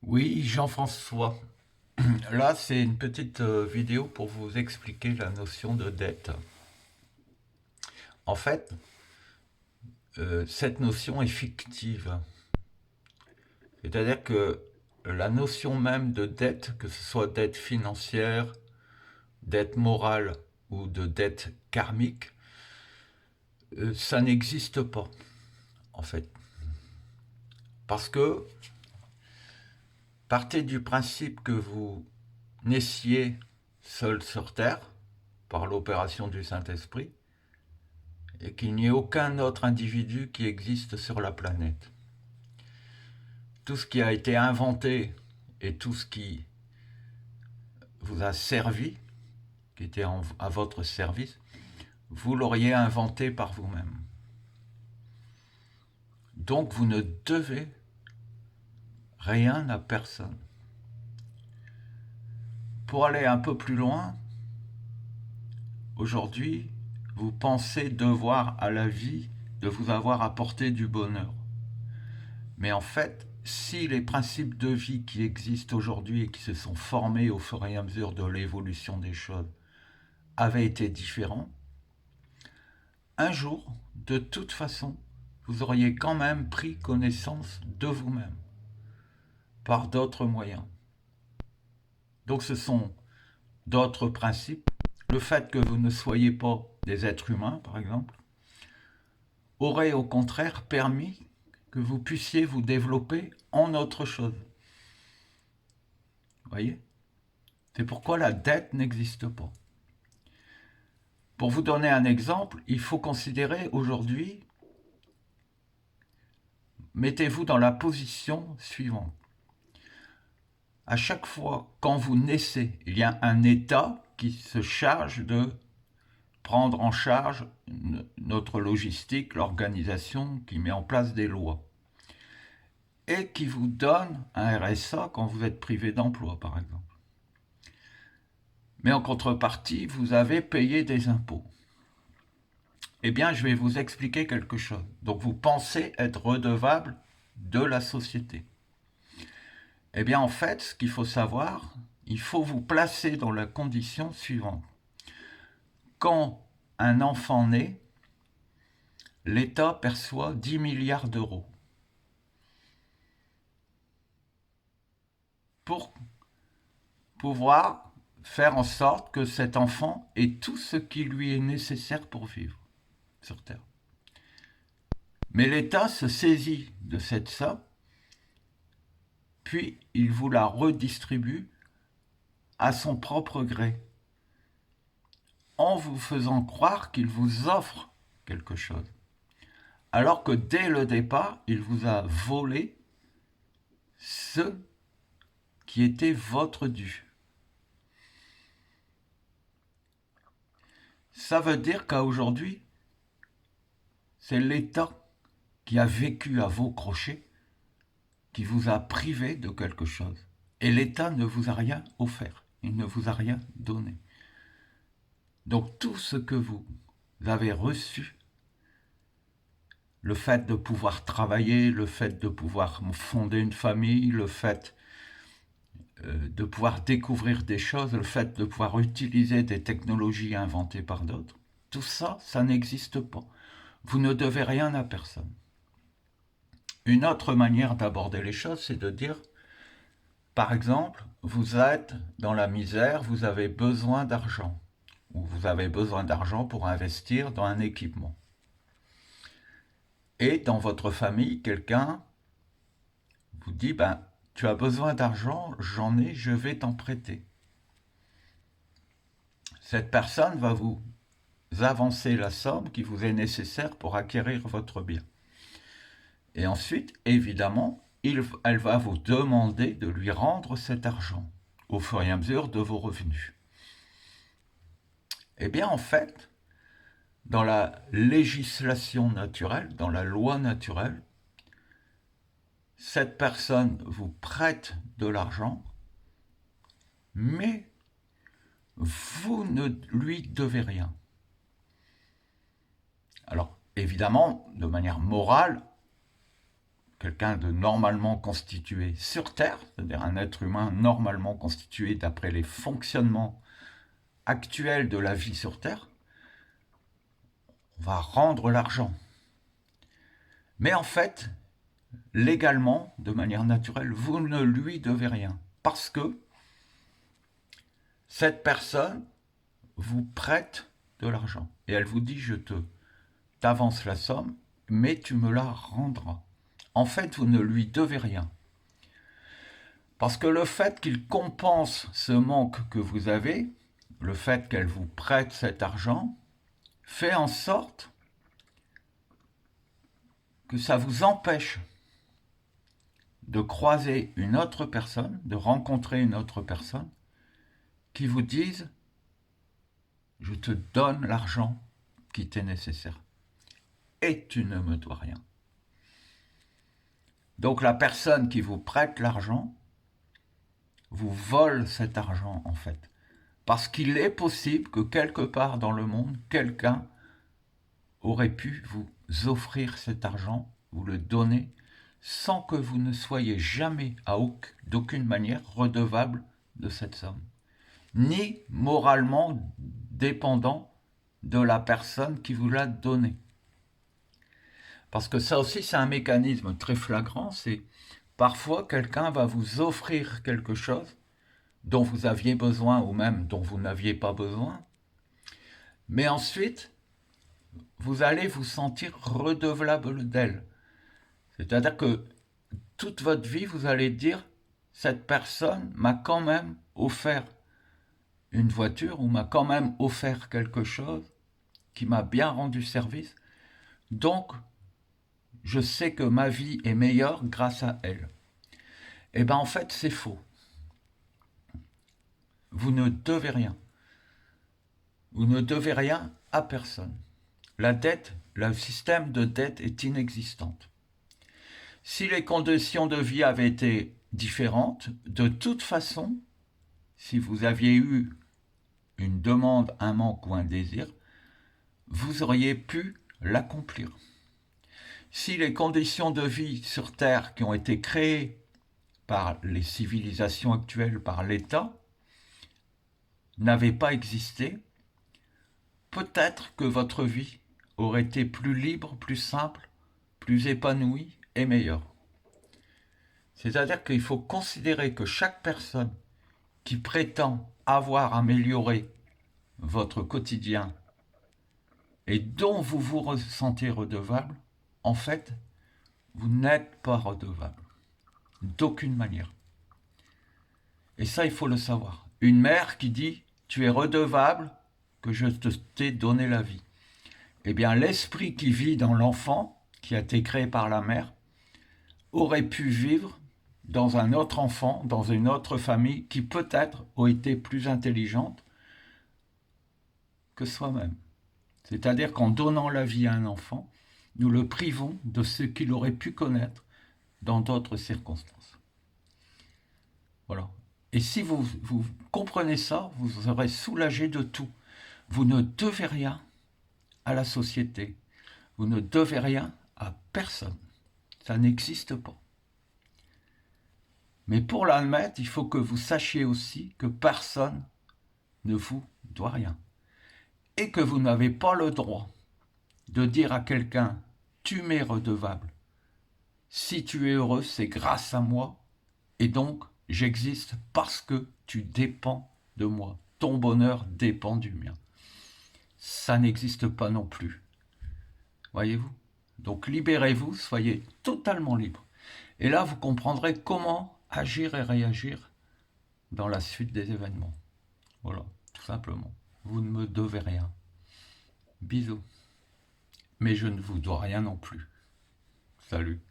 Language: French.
Oui, Jean-François. Là, c'est une petite vidéo pour vous expliquer la notion de dette. En fait, cette notion est fictive. C'est-à-dire que la notion même de dette, que ce soit dette financière, dette morale ou de dette karmique, ça n'existe pas, en fait. Parce que partez du principe que vous naissiez seul sur Terre, par l'opération du Saint-Esprit, et qu'il n'y ait aucun autre individu qui existe sur la planète. Tout ce qui a été inventé et tout ce qui vous a servi, qui était à votre service, vous l'auriez inventé par vous-même. Donc vous ne devez rien à personne. Pour aller un peu plus loin, aujourd'hui, vous pensez devoir à la vie de vous avoir apporté du bonheur. Mais en fait, si les principes de vie qui existent aujourd'hui et qui se sont formés au fur et à mesure de l'évolution des choses avaient été différents, un jour, de toute façon, vous auriez quand même pris connaissance de vous-même par d'autres moyens. Donc ce sont d'autres principes. Le fait que vous ne soyez pas des êtres humains, par exemple, aurait au contraire permis que vous puissiez vous développer en autre chose. Vous voyez? C'est pourquoi la dette n'existe pas. Pour vous donner un exemple, il faut considérer aujourd'hui, mettez-vous dans la position suivante. À chaque fois quand vous naissez, il y a un État qui se charge de prendre en charge notre logistique, l'organisation, qui met en place des lois. Et qui vous donne un RSA quand vous êtes privé d'emploi, par exemple. Mais en contrepartie, vous avez payé des impôts. Eh bien, je vais vous expliquer quelque chose. Donc, vous pensez être redevable de la société. Eh bien, en fait, ce qu'il faut savoir, il faut vous placer dans la condition suivante. Quand un enfant naît, l'État perçoit 10 milliards d'euros pour pouvoir faire en sorte que cet enfant ait tout ce qui lui est nécessaire pour vivre sur Terre. Mais l'État se saisit de cette somme, puis il vous la redistribue à son propre gré, en vous faisant croire qu'il vous offre quelque chose. Alors que dès le départ, il vous a volé ce qui était votre dû. Ça veut dire qu'aujourd'hui, c'est l'État qui a vécu à vos crochets, qui vous a privé de quelque chose. Et l'État ne vous a rien offert, il ne vous a rien donné. Donc tout ce que vous avez reçu, le fait de pouvoir travailler, le fait de pouvoir fonder une famille, le fait de pouvoir découvrir des choses, le fait de pouvoir utiliser des technologies inventées par d'autres, tout ça, ça n'existe pas. Vous ne devez rien à personne. Une autre manière d'aborder les choses, c'est de dire, par exemple, vous êtes dans la misère, vous avez besoin d'argent, ou vous avez besoin d'argent pour investir dans un équipement. Et dans votre famille, quelqu'un vous dit, ben, tu as besoin d'argent, j'en ai, je vais t'en prêter. Cette personne va vous avancer la somme qui vous est nécessaire pour acquérir votre bien. Et ensuite, évidemment, elle va vous demander de lui rendre cet argent au fur et à mesure de vos revenus. Eh bien, en fait, dans la législation naturelle, dans la loi naturelle, cette personne vous prête de l'argent, mais vous ne lui devez rien. Alors, évidemment, de manière morale, quelqu'un de normalement constitué sur Terre, c'est-à-dire un être humain normalement constitué d'après les fonctionnements actuels de la vie sur Terre, on va rendre l'argent. Mais en fait, légalement, de manière naturelle, vous ne lui devez rien. Parce que cette personne vous prête de l'argent. Et elle vous dit, t'avance la somme, mais tu me la rendras. En fait, vous ne lui devez rien. Parce que le fait qu'il compense ce manque que vous avez, le fait qu'elle vous prête cet argent, fait en sorte que ça vous empêche de croiser une autre personne, de rencontrer une autre personne, qui vous dise « Je te donne l'argent qui t'est nécessaire et tu ne me dois rien ». Donc la personne qui vous prête l'argent vous vole cet argent en fait. Parce qu'il est possible que quelque part dans le monde, quelqu'un aurait pu vous offrir cet argent, vous le donner, sans que vous ne soyez jamais, d'aucune manière, redevable de cette somme, ni moralement dépendant de la personne qui vous l'a donné. Parce que ça aussi, c'est un mécanisme très flagrant, c'est parfois quelqu'un va vous offrir quelque chose dont vous aviez besoin ou même dont vous n'aviez pas besoin, mais ensuite, vous allez vous sentir redevable d'elle. C'est-à-dire que toute votre vie, vous allez dire, cette personne m'a quand même offert une voiture ou m'a quand même offert quelque chose qui m'a bien rendu service. Donc, je sais que ma vie est meilleure grâce à elle. Eh bien, en fait, c'est faux. Vous ne devez rien. Vous ne devez rien à personne. La dette, le système de dette est inexistant. Si les conditions de vie avaient été différentes, de toute façon, si vous aviez eu une demande, un manque ou un désir, vous auriez pu l'accomplir. Si les conditions de vie sur Terre qui ont été créées par les civilisations actuelles, par l'État, n'avaient pas existé, peut-être que votre vie aurait été plus libre, plus simple, plus épanouie et meilleure. C'est-à-dire qu'il faut considérer que chaque personne qui prétend avoir amélioré votre quotidien et dont vous vous ressentez redevable, en fait, vous n'êtes pas redevable. D'aucune manière. Et ça, il faut le savoir. Une mère qui dit « Tu es redevable que je t'ai donné la vie ». Eh bien, l'esprit qui vit dans l'enfant, qui a été créé par la mère, aurait pu vivre dans un autre enfant, dans une autre famille, qui peut-être aurait été plus intelligente que soi-même. C'est-à-dire qu'en donnant la vie à un enfant, nous le privons de ce qu'il aurait pu connaître dans d'autres circonstances. Voilà. Et si vous comprenez ça, vous serez soulagé de tout. Vous ne devez rien à la société. Vous ne devez rien à personne. Ça n'existe pas. Mais pour l'admettre, il faut que vous sachiez aussi que personne ne vous doit rien. Et que vous n'avez pas le droit de dire à quelqu'un « tu m'es redevable ». Si tu es heureux, c'est grâce à moi. Et donc, j'existe parce que tu dépends de moi. Ton bonheur dépend du mien. Ça n'existe pas non plus. Voyez-vous? Donc libérez-vous, soyez totalement libre. Et là, vous comprendrez comment agir et réagir dans la suite des événements. Voilà, tout simplement. Vous ne me devez rien. Bisous. Mais je ne vous dois rien non plus. Salut.